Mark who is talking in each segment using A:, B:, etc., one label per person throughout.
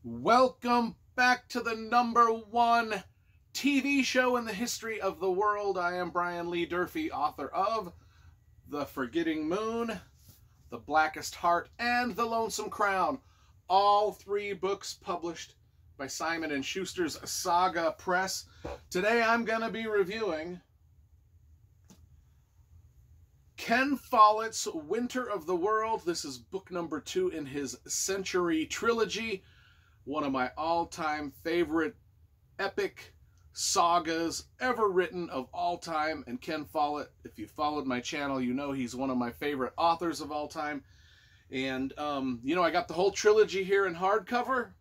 A: Welcome back to the #1 TV show in the history of the world. I am Brian Lee Durfee, author of The Forgetting Moon, The Blackest Heart, and The Lonesome Crown. All three books published by Simon & Schuster's Saga Press. Today I'm going to be reviewing Ken Follett's Winter of the World. This is book number 2 in his Century Trilogy. One of my all-time favorite epic sagas ever written of all time. And Ken Follett, if you followed my channel, you know he's one of my favorite authors of all time. And, I got the whole trilogy here in hardcover.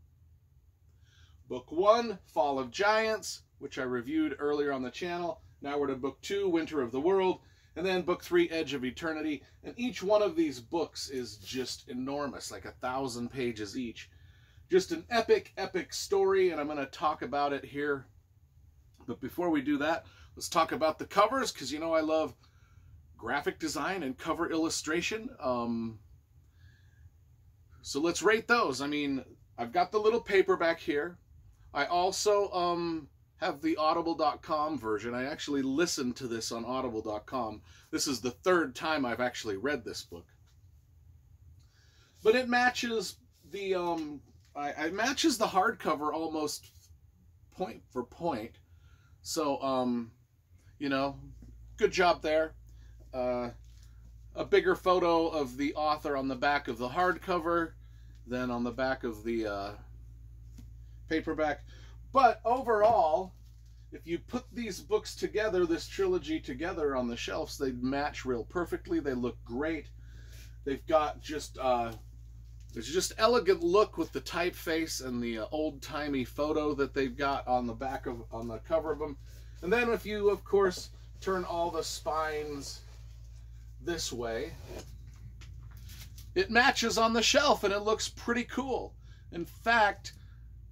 A: Book 1, Fall of Giants, which I reviewed earlier on the channel. Now we're to book 2, Winter of the World. And then book 3, Edge of Eternity. And each one of these books is just enormous, like 1,000 pages each. Just an epic, epic story, and I'm going to talk about it here. But before we do that, let's talk about the covers, because you know I love graphic design and cover illustration. So let's rate those. I mean, I've got the little paperback here. I also have the audible.com version. I actually listened to this on audible.com. This is the 3rd time I've actually read this book. But it matches the it matches the hardcover almost point for point. So, good job there. A bigger photo of the author on the back of the hardcover than on the back of the paperback. But overall, if you put these books together, this trilogy together on the shelves, they match real perfectly. They look great. They've got just there's just elegant look with the typeface and the old-timey photo that they've got on the on the cover of them. And then if you, of course, turn all the spines this way, it matches on the shelf and it looks pretty cool. In fact,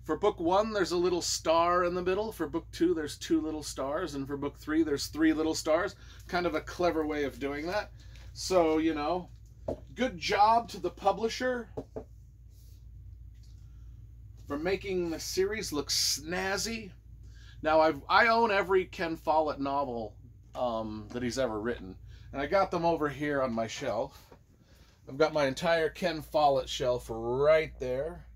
A: for book 1, there's a little star in the middle. For book 2, there's 2 little stars. And for book 3, there's 3 little stars. Kind of a clever way of doing that. So, good job to the publisher for making the series look snazzy. Now, I own every Ken Follett novel that he's ever written. And I got them over here on my shelf. I've got my entire Ken Follett shelf right there.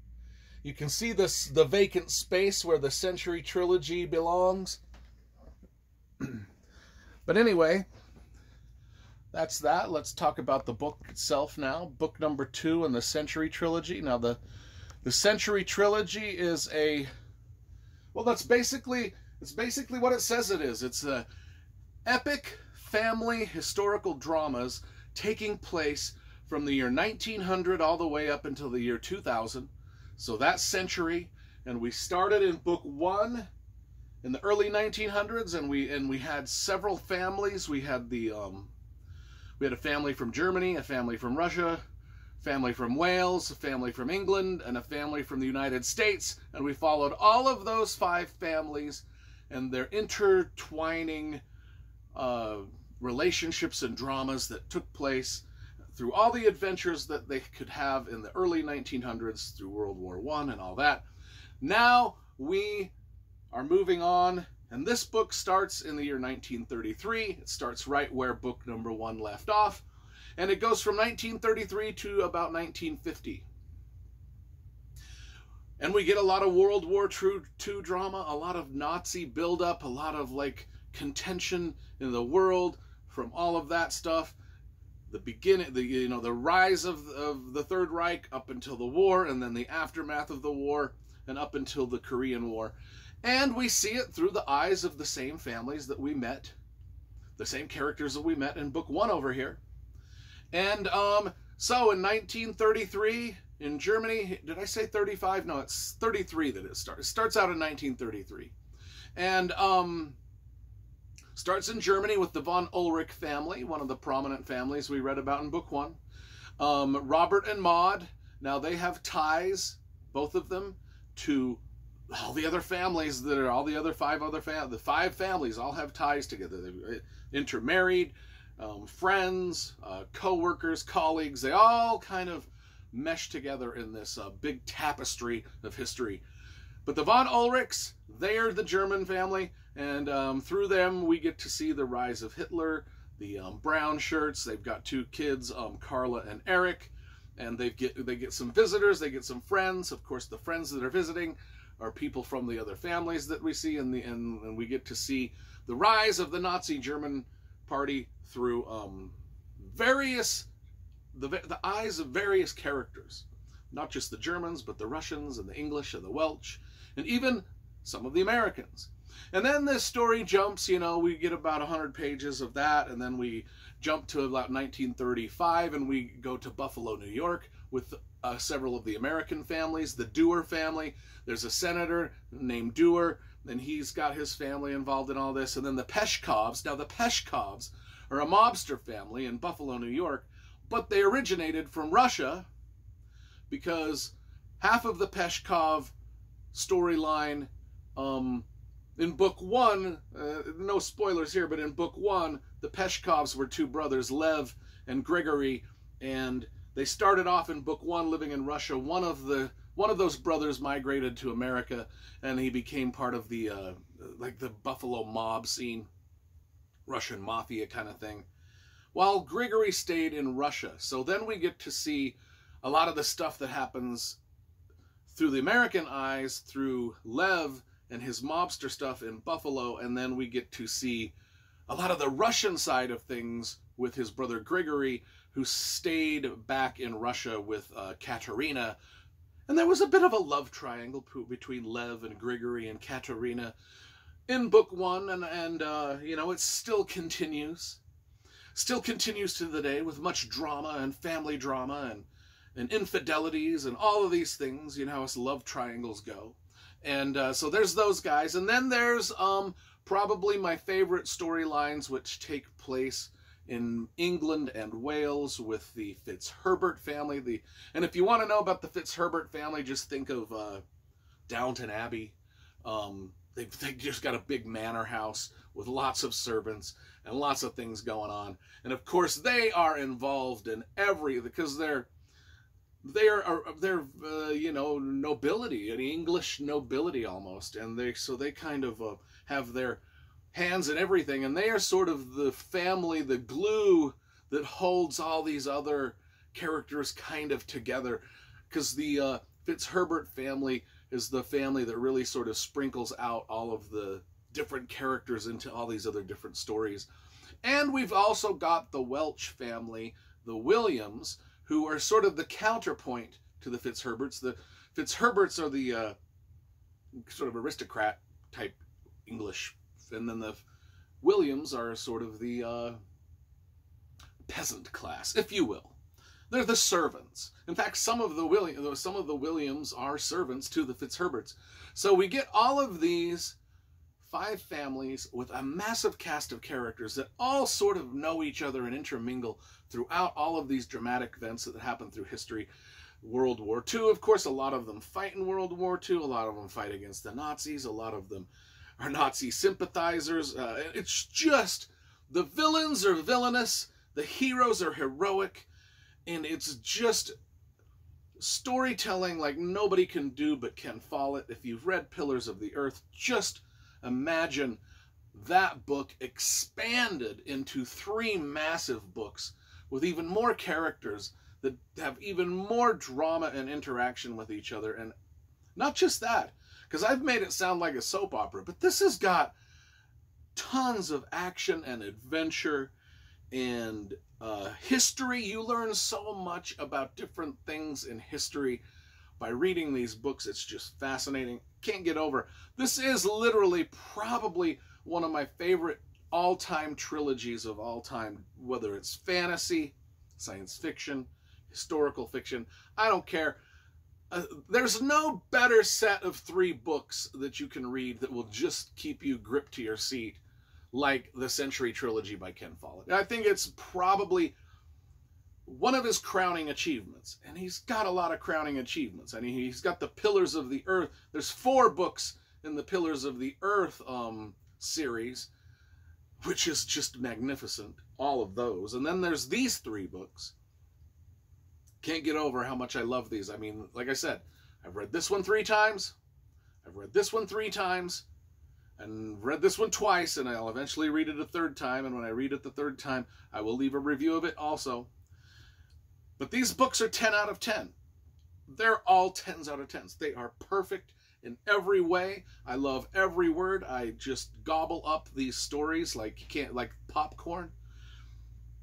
A: You can see the vacant space where the Century Trilogy belongs. But anyway, that's that. Let's talk about the book itself now. Book number 2 in the Century Trilogy. Now, the Century Trilogy is it's basically what it says it is. It's a epic family historical dramas taking place from the year 1900 all the way up until the year 2000. So that's century, and we started in book 1 in the early 1900s, and we had several families. We had we had a family from Germany, a family from Russia, a family from Wales, a family from England, and a family from the United States. And we followed all of those 5 families and their intertwining relationships and dramas that took place through all the adventures that they could have in the early 1900s through World War I and all that. Now we are moving on, and this book starts in the year 1933. It starts right where book number 1 left off, and it goes from 1933 to about 1950. And we get a lot of World War II drama, a lot of Nazi buildup, a lot of contention in the world from all of that stuff. The beginning, the rise of the Third Reich up until the war, and then the aftermath of the war, and up until the Korean War. And we see it through the eyes of the same families that we met, the same characters that we met in book 1 over here. And so in 1933 in Germany, did I say 35? No, it's 33 that it starts. It starts out in 1933. And starts in Germany with the von Ulrich family, one of the prominent families we read about in book 1. Robert and Maud, now they have ties, both of them, to all the other families that are all the other 5 the 5 families all have ties together. They're intermarried, friends, co-workers, colleagues. They all kind of mesh together in this big tapestry of history. But the von Ulrichs, they're the German family, and through them we get to see the rise of Hitler, the brown shirts. They've got two kids, Carla and Eric, and they get some visitors, they get some friends. Of course, the friends that are visiting are people from the other families that we see, and we get to see the rise of the Nazi German Party through the eyes of various characters. Not just the Germans, but the Russians and the English and the Welsh, and even some of the Americans. And then this story jumps, we get about 100 pages of that, and then we jump to about 1935, and we go to Buffalo, New York, with several of the American families, the Dewar family. There's a senator named Dewar, and he's got his family involved in all this. And then the Peshkovs. Now, the Peshkovs are a mobster family in Buffalo, New York, but they originated from Russia, because half of the Peshkov storyline in book one, no spoilers here, but in book one, the Peshkovs were two brothers, Lev and Grigory, and they started off in book one living in Russia. One of those brothers migrated to America, and he became part of the like the Buffalo mob scene, Russian mafia kind of thing, while Grigory stayed in Russia. So then we get to see a lot of the stuff that happens through the American eyes, through Lev and his mobster stuff in Buffalo, and then we get to see a lot of the Russian side of things with his brother Grigory, who stayed back in Russia with Katerina. And there was a bit of a love triangle between Lev and Grigory and Katerina in book one, and it still continues. Still continues to the day with much drama and family drama and infidelities and all of these things, how love triangles go. And so there's those guys. And then there's probably my favorite storylines, which take place in England and Wales with the Fitzherbert family. And if you want to know about the Fitzherbert family, just think of Downton Abbey. They just got a big manor house with lots of servants and lots of things going on. And of course, they are involved in because they're nobility, an English nobility almost, and they kind of have their hands in everything, and they are sort of the family, the glue that holds all these other characters kind of together, because the Fitzherbert family is the family that really sort of sprinkles out all of the different characters into all these other different stories. And we've also got the Welsh family, the Williams, who are sort of the counterpoint to the Fitzherberts. The Fitzherberts are the sort of aristocrat type English, and then the Williams are sort of the peasant class, if you will. They're the servants. In fact, some of the Williams are servants to the Fitzherberts. So we get all of these 5 families with a massive cast of characters that all sort of know each other and intermingle throughout all of these dramatic events that happen through history. World War II, of course, a lot of them fight in World War II. A lot of them fight against the Nazis. A lot of them are Nazi sympathizers. It's just, the villains are villainous, the heroes are heroic, and it's just storytelling like nobody can do but Ken Follett. If you've read Pillars of the Earth, just imagine that book expanded into 3 massive books with even more characters that have even more drama and interaction with each other. And not just that, because I've made it sound like a soap opera, but this has got tons of action and adventure and history. You learn so much about different things in history by reading these books. It's just fascinating. Can't get over. This is literally probably one of my favorite all-time trilogies of all time, whether it's fantasy, science fiction, historical fiction. I don't care. There's no better set of 3 books that you can read that will just keep you gripped to your seat like the Century Trilogy by Ken Follett. I think it's probably one of his crowning achievements, and he's got a lot of crowning achievements. I mean, he's got the Pillars of the Earth. There's 4 books in the Pillars of the Earth series, which is just magnificent, all of those. And then there's these 3 books. can't get over how much I love these. I mean, like I said, I've read this one 3 times. I've read this one 3 times. And read this one twice, and I'll eventually read it a 3rd time. And when I read it the 3rd time, I will leave a review of it also. But these books are 10 out of 10. They're all 10s out of 10s. They are perfect in every way. I love every word. I just gobble up these stories like popcorn.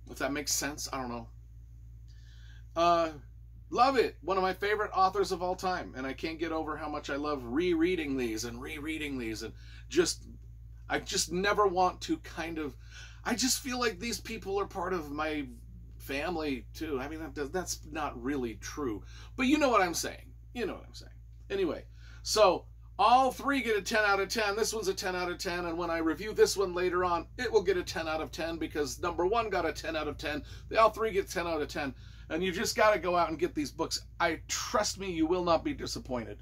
A: If that makes sense, I don't know. Love it. One of my favorite authors of all time, and I can't get over how much I love rereading these and I just never want to I just feel like these people are part of my family too. I mean, that's not really true, but you know what I'm saying. You know what I'm saying. Anyway, so all 3 get a 10 out of 10. This one's a 10 out of 10, and when I review this one later on, it will get a 10 out of 10 because number 1 got a 10 out of 10. They all 3 get 10 out of 10, and you just got to go out and get these books. Trust me, you will not be disappointed.